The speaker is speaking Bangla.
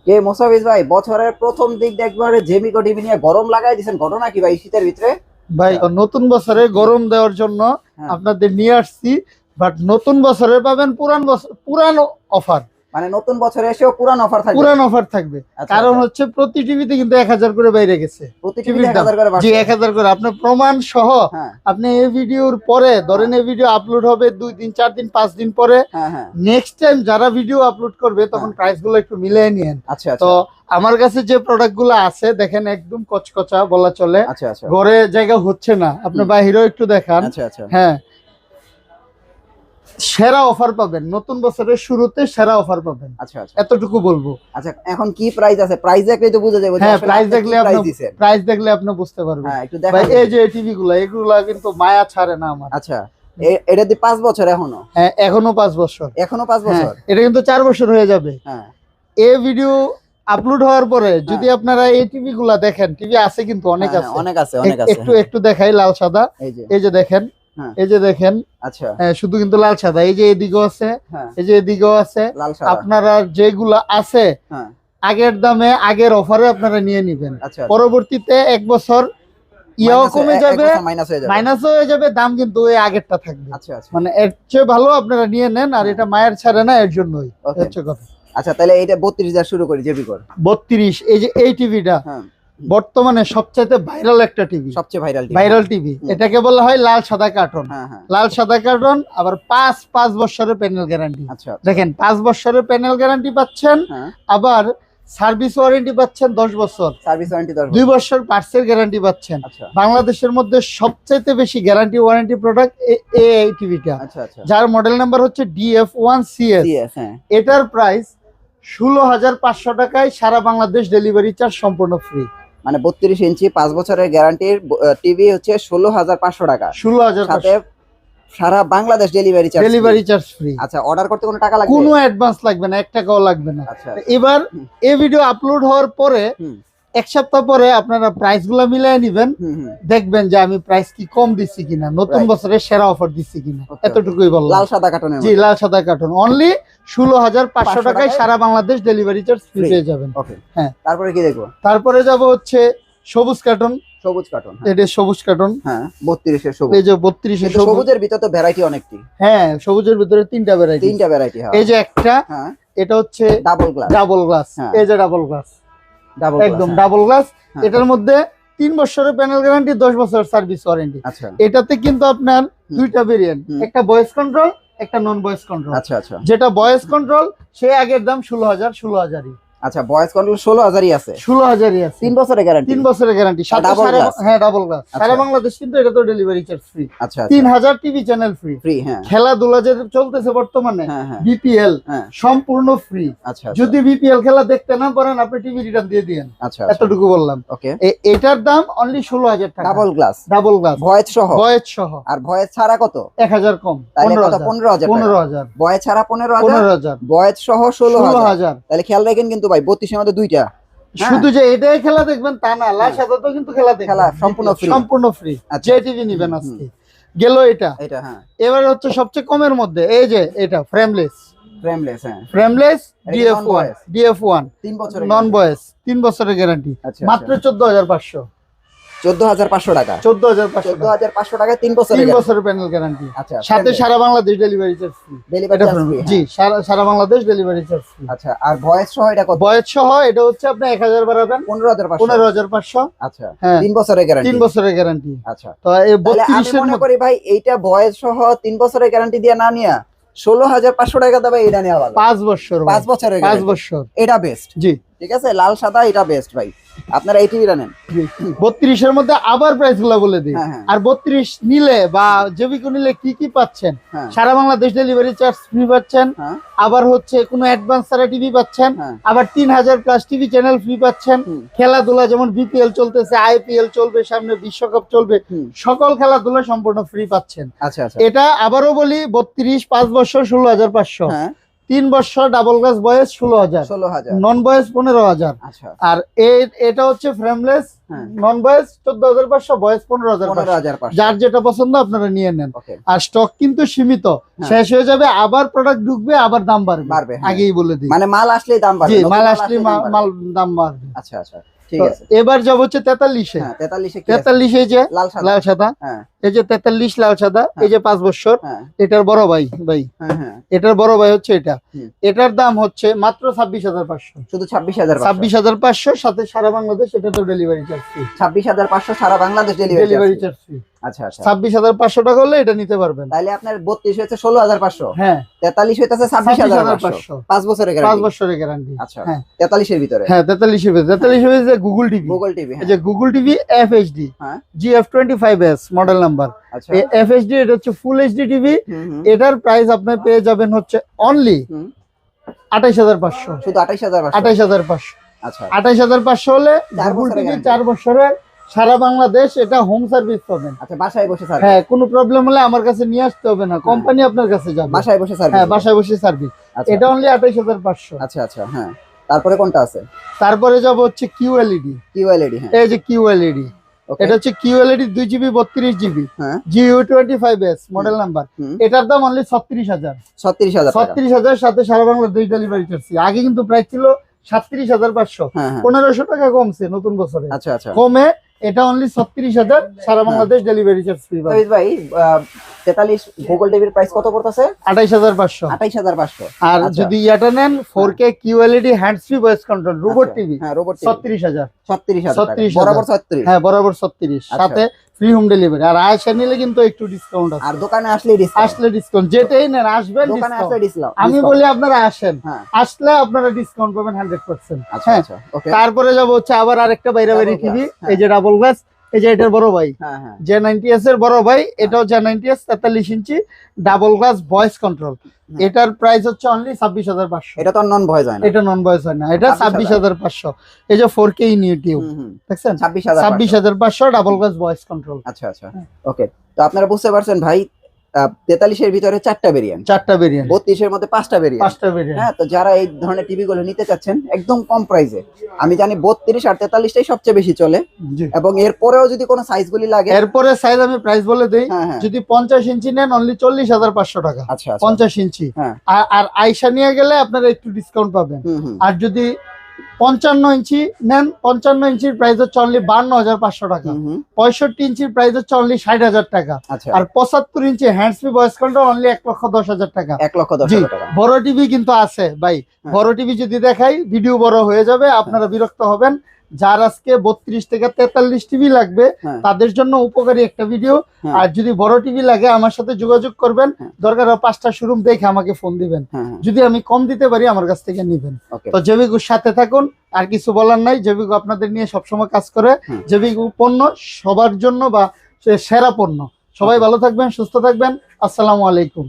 কে মোসাফিজ ভাই, বছরের প্রথম দিক একবারে জেমিকো টিভি নিয়ে গরম লাগাই দিয়েছেন, ঘটনা কি ভাই শীতের ভিতরে? ভাই নতুন বছরে গরম দেওয়ার জন্য হ্যাঁ। আপনাদের নিয়ে আসছি, বাট নতুন বছরে পাবেন পুরান অফার। মানে নতুন বছরে এসেও পুরান অফার থাকবে? পুরান অফার থাকবে, আচ্ছা, কারণ আচ্ছা। হচ্ছে প্রতি টিভিতে কিন্তু 1000 করে বাইরে গেছে। প্রতি টিভিতে 1000 করে জি বাড়ছে? 1000 করে, আপনার প্রমাণ সহ। হ্যাঁ আপনি এই ভিডিওর পরে ধরেন এই ভিডিও আপলোড হবে 2 দিন 4 দিন 5 দিন পরে, হ্যাঁ হ্যাঁ। নেক্সট টাইম যারা ভিডিও আপলোড করবে তখন প্রাইস গুলো একটু মিলিয়ে নিয়েন। আচ্ছা আচ্ছা। তো আমার কাছে যে প্রোডাক্ট গুলো আছে দেখেন একদম কচকচা বলা চলে। আচ্ছা আচ্ছা। ঘরে জায়গা হচ্ছে না, আপনি বাইরেও একটু দেখান। আচ্ছা আচ্ছা। হ্যাঁ, সেরা অফার পাবেন, নতুন বছরের শুরুতে সেরা অফার পাবেন। আচ্ছা আচ্ছা। এতটুকু বলবো। আচ্ছা, এখন কি প্রাইস আছে? প্রাইস দেখলেই তো বোঝা যাবে। হ্যাঁ, প্রাইস দেখলে আপনি বুঝতে পারবেন। হ্যাঁ, একটু ভাই দেখান। এই যে টিভি গুলা, এগুলা কিন্তু মায়া ছাড়ে না আমার। আচ্ছা, এটা দিয়ে 5 বছর এখনো? হ্যাঁ, এখনো 5 বছর। এখনো 5 বছর? এটা কিন্তু 4 বছর হয়ে যাবে। হ্যাঁ। এই ভিডিও আপলোড হওয়ার পরে যদি আপনারা এই টিভি গুলা দেখেন, টিভি আছে কিন্তু অনেক আছে, অনেক আছে, অনেক আছে। একটু দেখাই লাল সাদা। এই যে দেখেন, এই যে দেখেন। আচ্ছা। শুধু কিন্তু লাল সাদা। এই যে এদিকেও আছে, এই যে এদিকেও আছে। লাল সাদা। আপনারা যেগুলা আছে আগের দামে আগের অফারে আপনারা নিয়ে নিবেন। পরবর্তীতে 1 বছর ইয়াও কমে যাবে, মাইনাস হয়ে যাবে, দাম কিন্তু ওই আগেরটা থাকবে। মানে এর চেয়ে ভালো আপনারা নিয়ে নেন, আর এটা মায়ের ছাড়ে না, এর জন্যই হচ্ছে কথা। আচ্ছা, তাহলে এটা 32,000 শুরু করি জেবিকর। 32। এই যে এই টিভিটা বর্তমানে সবচেয়ে ভাইরাল একটা টিভি, সবচেয়ে ভাইরাল টিভি। এটাকে বলা হয় লাল সাদা কার্টুন। লাল সাদা কার্টুন, আবার 5 বছরের প্যানেল গ্যারান্টি। দেখেন 5 বছরের প্যানেল গ্যারান্টি পাচ্ছেন, আবার সার্ভিস ওয়ারেন্টি পাচ্ছেন 10 বছর। সার্ভিস ওয়ারেন্টি 2 বছর পার্টসের গ্যারান্টি পাচ্ছেন। বাংলাদেশের মধ্যে সবচেয়ে বেশি গ্যারান্টি ওয়ারেন্টি প্রোডাক্ট এই টিভিটা, যার মডেল নাম্বার হচ্ছে DF1CS। এটার প্রাইস 16,500 টাকায়, সারা বাংলাদেশ ডেলিভারি চার্জ সম্পূর্ণ ফ্রি। মানে 32 ইঞ্চি 5 বছরের গ্যারান্টির টিভি হচ্ছে 16,500 টাকা। 16,500, সারা বাংলাদেশ ডেলিভারি চার্জ ফ্রি। আচ্ছা, অর্ডার করতে কোনো টাকা লাগবে? কোনো অ্যাডভান্স লাগবে না, 1 টাকাও লাগবে না। এবার এই ভিডিও আপলোড হওয়ার পরে 1 সপ্তাহ পরে আপনারা প্রাইস গুলা মিলিয়ে নিবেন, দেখবেন যে আমি প্রাইস কি কম দিচ্ছি কিনা, নতুন বছরের সেরা অফার দিচ্ছি কিনা। এতটুকুই বললাম। লাল সাদা কার্টুন? জি, লাল সাদা কার্টুন অনলি 16,500 টাকায় সারা বাংলাদেশ ডেলিভারি চার্জ ফ্রি পেয়ে যাবেন। হ্যাঁ, তারপরে কি দেখবো? তারপরে যাব হচ্ছে সবুজ কার্টুন। সবুজ কার্টুন, এটা সবুজ কার্টুন। হ্যাঁ, 32 এর সবুজ। এই যে 32 এর সবুজের ভিতরে তো ভ্যারাইটি অনেকটি। হ্যাঁ, সবুজের ভিতরে 3টা ভ্যারাইটি। এই যে একটা, এটা হচ্ছে ডাবল গ্লাস। এই যে ডাবল গ্লাস, একদম ডাবল গ্লাস। এটার মধ্যে 3 বছরের প্যানেল গ্যারান্টি, 10 বছর সার্ভিস ওয়ারেন্টি। এটাতে কিন্তু আপনার 2টা ভেরিয়েন্ট, একটা ভয়েস কন্ট্রোল, একটা নন ভয়েস কন্ট্রোল। যেটা ভয়েস কন্ট্রোল সে আগের দাম 16,000। আচ্ছা, ভয়েস কন্ট্রোল 16,000ই আছে? 16,000ই আছে। 3 বছরের গ্যারান্টি? 3 বছরের গ্যারান্টি। হ্যাঁ, ডাবল গ্লাস। সারা বাংলাদেশ কিন্তু এটা তো ডেলিভারি চার্জ ফ্রি। আচ্ছা, 3000 টিভি চ্যানেল ফ্রি। হ্যাঁ, খেলাধুলা যে চলতেছে বর্তমানে, বিপিএল সম্পূর্ণ ফ্রি। যদি বিপিএল খেলা দেখতে না পারেন, আপনি টিভি রিটার্ন দিয়ে দিয়েন। এতটুকু বললাম। এটার দাম অনলি 16,000 টাকা। ডাবল গ্লাস, ভয়েস সহ। আর ভয়েস ছাড়া কত? 1000 কম, 15,000। ভয়েস ছাড়া 15,000, ভয়েস সহ 16,000। তাহলে খেয়াল রাখেন কিন্তু ভাই, 32 এর মধ্যে 2টা। শুধু যে এটাই খেলা দেখবেন তা না, লাল সাদা তো কিন্তু খেলা সম্পূর্ণ ফ্রি। যে টিভি নিবেন আজকে গেল এটা। হ্যাঁ, এবার হচ্ছে সবচেয়ে কমের মধ্যে এই যে এটা ফ্রেমলেস। ফ্রেমলেস DF1 3 বছরের নন ভয়েস, 3 বছরের গ্যারান্টি, মাত্র 14,500। 14,500 টাকা? 14,500 টাকায় 3 বছরের প্যানেল গ্যারান্টি। সাথে সারা বাংলাদেশ ডেলিভারি চার্জ ফ্রি। জি, সারা বাংলাদেশ ডেলিভারি চার্জ ফ্রি। আচ্ছা, আর ভয়েস সহ এটা কত? ভয়েস সহ এটা হচ্ছে আপনি 1000 বাড়াবেন, 15,500। আচ্ছা, 3 বছরের গ্যারান্টি? 3 বছরের গ্যারান্টি। আচ্ছা, তো এই 32 এর মনে করি ভাই এইটা ভয়েস সহ 3 বছরের গ্যারান্টি দিয়ে না নিয়া 16,500 টাকা দামে এটা নেওয়া ভালো। 5 বছরের 5 বছর এটা বেস্ট। জি, ঠিক আছে, লাল সাদা এটা বেস্ট ভাই। আপনারা এই টিভিটা নেন। 32 এর মধ্যে আবার প্রাইস গুলা বলে দিই। আর 32 নিলে বা জেবিকো নিলে কি কি পাচ্ছেন? সারা বাংলাদেশ ডেলিভারি চার্জ ফ্রি পাচ্ছেন, আবার হচ্ছে কোনো অ্যাডভান্স ছাড়া টিভি পাচ্ছেন, আবার 3000 প্লাস টিভি চ্যানেল ফ্রি পাচ্ছেন। খেলাধুলা যেমন বিপিএল চলতেছে, আইপিএল চলবে, সামনে বিশ্বকাপ চলবে, সকল খেলাধুলা সম্পূর্ণ ফ্রি পাচ্ছেন। আচ্ছা, এটা আবারও বলি, 32 5 বছর 16,500। 3 বছর ডাবল গ্লাস বয়স 16,000, 16,000, নন বয়স 15,000। আচ্ছা, আর এটা হচ্ছে ফ্রেমলেস, নন বয়স 14,500, বয়স 15,500। যার যেটা পছন্দ আপনারা নিয়ে নেন। আর স্টক কিন্তু সীমিত, শেষ হয়ে যাবে, আবার প্রোডাক্ট ঢুকবে, আবার দাম বাড়বে। আগেই বলে দিই, মানে মাল আসলেই দাম বাড়বে। মাল আসলেই মাল দাম বাড়বে। আচ্ছা আচ্ছা, ঠিক আছে। এবার যাব হচ্ছে 43-এ। 43 এই যে লাল সাদা, এই যে 43 লাল সাদা, এই যে 5 বছর, এটার বড় ভাই এটার বড় ভাই হচ্ছে এটা। এটার দাম হচ্ছে মাত্র 26,500, শুধু 26,500, সাথে সারা বাংলাদেশ এটা তো ডেলিভারি চার্জ ফ্রি। 26,500 সারা বাংলাদেশ ডেলিভারি চার্জ ফ্রি। আচ্ছা আচ্ছা, 26,500 টাকা হলে এটা নিতে পারবেন। তাহলে আপনার 32 হচ্ছে 16,500, হ্যাঁ 43 হইতাছে 26,500, 5 বছরের গ্যারান্টি, 5 বছরের গ্যারান্টি। আচ্ছা, হ্যাঁ 43 এর ভিতরে, হ্যাঁ 43 এর ভিতরে। 43 এর ভিতরে গুগল টিভি, এই যে গুগল টিভি FHD, হ্যাঁ GF25S মডেল নাম্বার। আচ্ছা, এই FHD এটা হচ্ছে ফুল এইচডি টিভি। এটার প্রাইস আপনি পেয়ে যাবেন হচ্ছে অনলি 28,500, শুধু 28,500। আচ্ছা, 28,500 হলে গুগল টিভি 4 বছরের সারা বাংলাদেশ এটা হোম সার্ভিস পাবেন। আচ্ছা, বাসায় বসে সার্ভিস, হ্যাঁ কোনো প্রবলেম হলে আমার কাছে নিয়ে আসতে হবে না, কোম্পানি আপনার কাছে যাবে, বাসায় বসে সার্ভিস, হ্যাঁ বাসায় বসে সার্ভিস। এটা অনলি 28,500। আচ্ছা আচ্ছা, হ্যাঁ তারপরে কোনটা আছে? তারপরে যাব হচ্ছে QLED, হ্যাঁ এই যে QLED, এটা হচ্ছে QLED 2GB 32GB, হ্যাঁ GU25S মডেল নাম্বার। এটার দাম অনলি 36,000, সাথে সারা বাংলাদেশ ডেলিভারি চার্জ। আগে কিন্তু প্রাইস ছিল 37,500, 1500 টাকা কমছে নতুন বছরে। আচ্ছা আচ্ছা, কমে এটা অনলি 36,000, সারা বাংলাদেশ ডেলিভারি চার্জ ফ্রি। ভাই 43 গুগল টিভির প্রাইস কত পড়তাছে? 28,500। আর যদি এটা নেন 4K QLED hands free voice control robot TV, হ্যাঁ রোবট টিভি 36,000, বরাবর 36, হ্যাঁ বরাবর 36, সাথে ফ্রি হোম ডেলিভারি। আর আয়সা নিলে কিন্তু একটু ডিসকাউন্ট আছে, আর দোকানে আসলে ডিসকাউন্ট, যেটাই নেন আসবেন দোকানে আসলে ডিসকাউন্ট। আমি বলি আপনারা আসেন, আসলে আপনারা ডিসকাউন্ট পাবেন 100%। হ্যাঁ, তারপরে যাব হচ্ছে আবার আরেকটা বাইরে টিভি, এই যে ডাবল গ্লাস, এই যে এটার বড় ভাই, J90S এর বড় ভাই, এটাও J90S 43 ইঞ্চি ডাবল গ্লাস ভয়েস কন্ট্রোল। এটার প্রাইস হচ্ছে অনলি 26,500। এটা তো নন ভয়েস হয় না, এটা নন ভয়েস হয় না, এটা 26,500। এই যে 4K ইন ইউটিউব দেখছেন, 26,500 ডাবল গ্লাস ভয়েস কন্ট্রোল। আচ্ছা আচ্ছা, ওকে। তো আপনারা বুঝতে পারছেন ভাই, 43 এর ভিতরে 4টা ভেরিয়েন্ট, 32 এর মধ্যে 5টা ভেরিয়েন্ট। হ্যাঁ, তো যারা এই ধরনের টিভি গুলো নিতে চাচ্ছেন একদম কম প্রাইসে, আমি জানি 32 আর 43টাই সবচেয়ে বেশি চলে, এবং এরপরেও যদি কোনো সাইজ গুলি লাগে, এরপরে সাইজ আমি প্রাইস বলে দেই, যদি 50 ইঞ্চি নেন অনলি 40,500 টাকা। আচ্ছা, 50 ইঞ্চি। আর আয়সা নিয়ে গেলে আপনারা একটু ডিসকাউন্ট পাবেন। আর যদি 55 ইঞ্চি নেন, 55 ইঞ্চির প্রাইস হচ্ছে অনলি 52,500 টাকা। 65 ইঞ্চির প্রাইস হচ্ছে অনলি 60,000 টাকা। আর 75 inch hands free voice control only 1,10,000 টাকা। 1,10,000 টাকা। বড় টিভি কিন্তু আছে ভাই, বড় টিভি যদি দেখাই ভিডিও বড় হয়ে যাবে, আপনারা বিরক্ত হবেন। যার আজকে 32 থেকে 43 টিভি লাগবে তাদের জন্য উপকারী একটা ভিডিও। আর যদি বড় টিভি লাগে আমার সাথে যোগাযোগ করবেন, দরকার 5টা শোরুম দেখে আমাকে ফোন দিবেন, যদি আমি কম দিতে পারি আমার কাছ থেকে নিবেন। তো জেবিগুর সাথে থাকুন, আর কিছু বলার নাই। জেবিগু আপনাদের নিয়ে সবসময় কাজ করে। জেবিগু পণ্য সবার জন্য বা সেরা পণ্য। সবাই ভালো থাকবেন, সুস্থ থাকবেন। আসসালামু আলাইকুম।